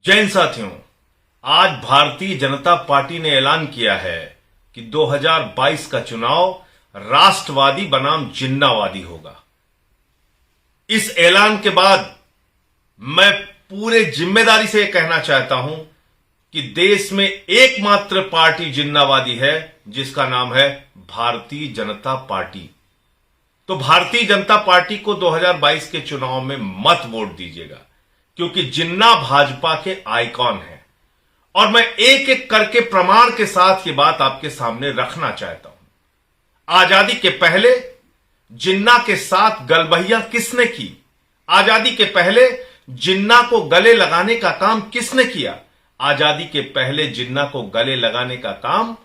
जय हिंद साथियों, आज भारतीय जनता पार्टी ने ऐलान किया है कि 2022 का चुनाव राष्ट्रवादी बनाम जिन्नावादी होगा। इस ऐलान के बाद मैं पूरे जिम्मेदारी से कहना चाहता हूं कि देश में एकमात्र पार्टी जिन्नावादी है जिसका नाम है भारतीय जनता पार्टी। तो भारतीय जनता पार्टी को 2022 के चुनाव में मत वोट दीजिएगा, क्योंकि जिन्ना भाजपा के आइकॉन है। और मैं एक एक करके प्रमाण के साथ ये बात आपके सामने रखना चाहता हूं। आजादी के पहले जिन्ना के साथ गलबहिया किसने की? आजादी के पहले जिन्ना को गले लगाने का काम किसने किया? आजादी के पहले जिन्ना को गले लगाने का काम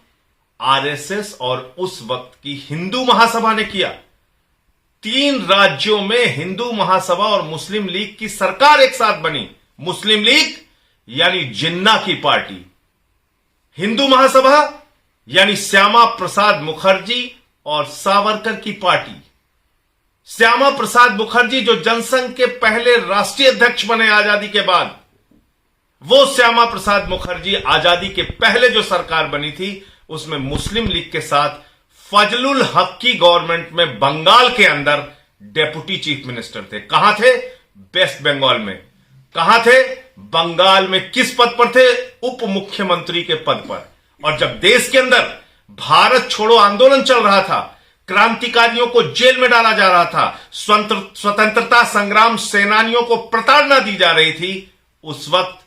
आरएसएस और उस वक्त की हिंदू महासभा ने किया। 3 राज्यों में हिंदू महासभा और मुस्लिम लीग की सरकार एक साथ बनी। मुस्लिम लीग यानी जिन्ना की पार्टी, हिंदू महासभा यानी श्यामा प्रसाद मुखर्जी और सावरकर की पार्टी। श्यामा प्रसाद मुखर्जी जो जनसंघ के पहले राष्ट्रीय अध्यक्ष बने आजादी के बाद, वो श्यामा प्रसाद मुखर्जी आजादी के पहले जो सरकार बनी थी उसमें मुस्लिम लीग के साथ फजलुल हक की गवर्नमेंट में बंगाल के अंदर डेप्यूटी चीफ मिनिस्टर थे। कहां थे? वेस्ट बंगाल में। कहां थे? बंगाल में। किस पद पर थे? उप मुख्यमंत्री के पद पर। और जब देश के अंदर भारत छोड़ो आंदोलन चल रहा था, क्रांतिकारियों को जेल में डाला जा रहा था, स्वतंत्रता संग्राम सेनानियों को प्रताड़ना दी जा रही थी, उस वक्त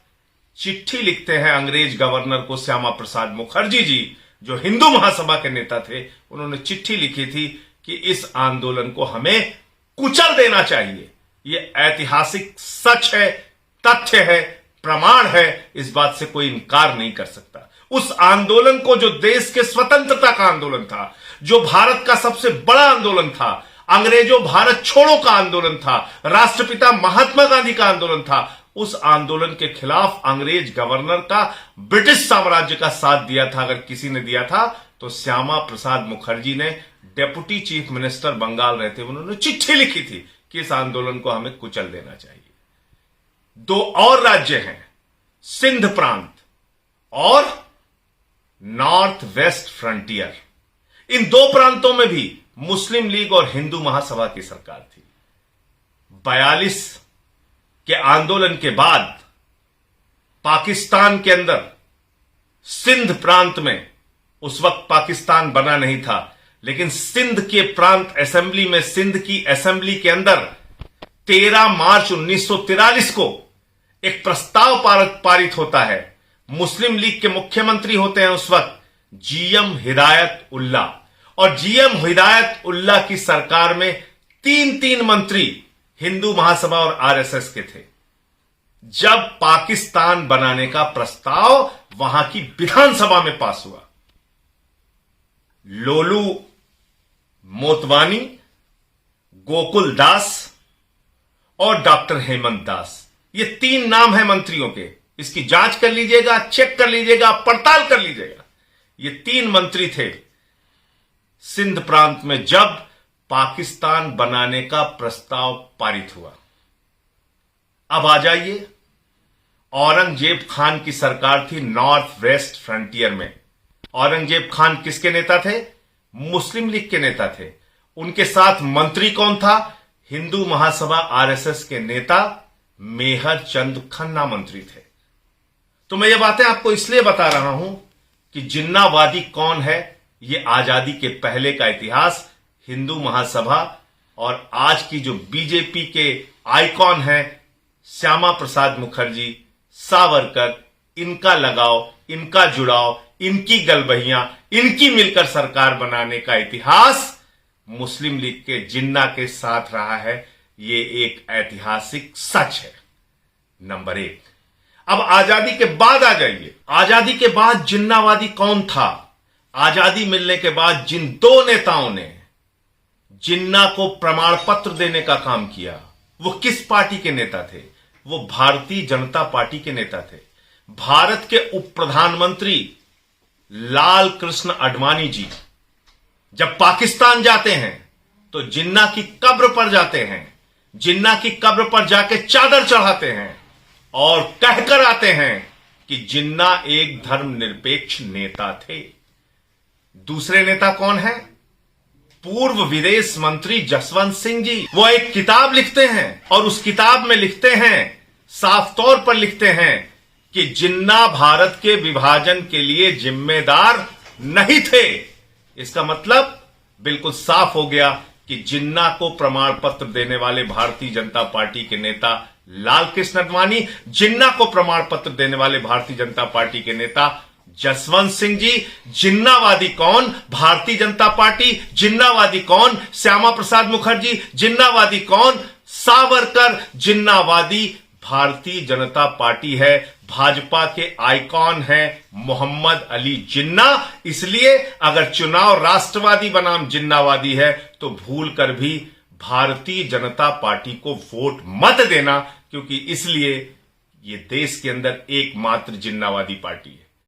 चिट्ठी लिखते हैं अंग्रेज गवर्नर को श्यामा प्रसाद मुखर्जी जी, जो हिंदू महासभा के नेता थे। उन्होंने चिट्ठी लिखी थी कि इस आंदोलन को हमें कुचल देना चाहिए। यह ऐतिहासिक सच है, तथ्य है, प्रमाण है, इस बात से कोई इनकार नहीं कर सकता। उस आंदोलन को, जो देश के स्वतंत्रता का आंदोलन था, जो भारत का सबसे बड़ा आंदोलन था, अंग्रेजों भारत छोड़ो का आंदोलन था, राष्ट्रपिता महात्मा गांधी का आंदोलन था, उस आंदोलन के खिलाफ अंग्रेज गवर्नर का ब्रिटिश साम्राज्य का साथ दिया था। अगर किसी ने दिया था तो श्यामा प्रसाद मुखर्जी ने, डेप्यूटी चीफ मिनिस्टर बंगाल रहते, उन्होंने चिट्ठी लिखी थी कि इस आंदोलन को हमें कुचल देना चाहिए। 2 और राज्य हैं, सिंध प्रांत और नॉर्थ वेस्ट फ्रंटियर। इन 2 प्रांतों में भी मुस्लिम लीग और हिंदू महासभा की सरकार थी। 42 के आंदोलन के बाद पाकिस्तान के अंदर सिंध प्रांत में, उस वक्त पाकिस्तान बना नहीं था, लेकिन सिंध के प्रांत असेंबली में, सिंध की असेंबली के अंदर 13 मार्च 1943 को एक प्रस्ताव पारित होता है। मुस्लिम लीग के मुख्यमंत्री होते हैं उस वक्त जीएम हिदायत उल्ला, और जीएम हिदायत उल्ला की सरकार में 3 मंत्री हिंदू महासभा और आरएसएस के थे। जब पाकिस्तान बनाने का प्रस्ताव वहां की विधानसभा में पास हुआ, लोलू मोतवानी, गोकुल दास और डॉक्टर हेमंत दास, ये 3 नाम हैं मंत्रियों के। इसकी जांच कर लीजिएगा, चेक कर लीजिएगा, पड़ताल कर लीजिएगा। ये 3 मंत्री थे सिंध प्रांत में जब पाकिस्तान बनाने का प्रस्ताव पारित हुआ। अब आ जाइए, औरंगजेब खान की सरकार थी नॉर्थ वेस्ट फ्रंटियर में। औरंगजेब खान किसके नेता थे? मुस्लिम लीग के नेता थे। उनके साथ मंत्री कौन था? हिंदू महासभा आरएसएस के नेता मेहर चंद खन्ना मंत्री थे। तो मैं ये बातें आपको इसलिए बता रहा हूं कि जिन्नावादी कौन है, ये आजादी के पहले का इतिहास, हिंदू महासभा और आज की जो बीजेपी के आइकॉन हैं श्यामा प्रसाद मुखर्जी, सावरकर, इनका लगाव, इनका जुड़ाव, इनकी गलबहियां, इनकी मिलकर सरकार बनाने का इतिहास मुस्लिम लीग के जिन्ना के साथ रहा है। ये एक ऐतिहासिक सच है। नंबर 1। अब आजादी के बाद आ जाइए। आजादी के बाद जिन्नावादी कौन था? आजादी मिलने के बाद जिन 2 नेताओं ने जिन्ना को प्रमाण पत्र देने का काम किया, वो किस पार्टी के नेता थे? वो भारतीय जनता पार्टी के नेता थे। भारत के उप प्रधानमंत्री लाल कृष्ण आडवाणी जी जब पाकिस्तान जाते हैं तो जिन्ना की कब्र पर जाते हैं, जिन्ना की कब्र पर जाके चादर चढ़ाते हैं और कहकर आते हैं कि जिन्ना एक धर्मनिरपेक्ष नेता थे। दूसरे नेता कौन है? पूर्व विदेश मंत्री जसवंत सिंह जी। वो एक किताब लिखते हैं और उस किताब में लिखते हैं, साफ तौर पर लिखते हैं कि जिन्ना भारत के विभाजन के लिए जिम्मेदार नहीं थे। इसका मतलब बिल्कुल साफ हो गया कि जिन्ना को प्रमाण पत्र देने वाले भारतीय जनता पार्टी के नेता लाल कृष्ण आडवाणी, जिन्ना को प्रमाण पत्र देने वाले भारतीय जनता पार्टी के नेता जसवंत सिंह जी। जिन्नावादी कौन? भारतीय जनता पार्टी। जिन्नावादी कौन? श्यामा प्रसाद मुखर्जी। जिन्नावादी कौन? सावरकर। जिन्नावादी भारतीय जनता पार्टी है। भाजपा के आइकॉन है मोहम्मद अली जिन्ना। इसलिए अगर चुनाव राष्ट्रवादी बनाम जिन्नावादी है तो भूल कर भी भारतीय जनता पार्टी को वोट मत देना, क्योंकि इसलिए ये देश के अंदर एकमात्र जिन्नावादी पार्टी है।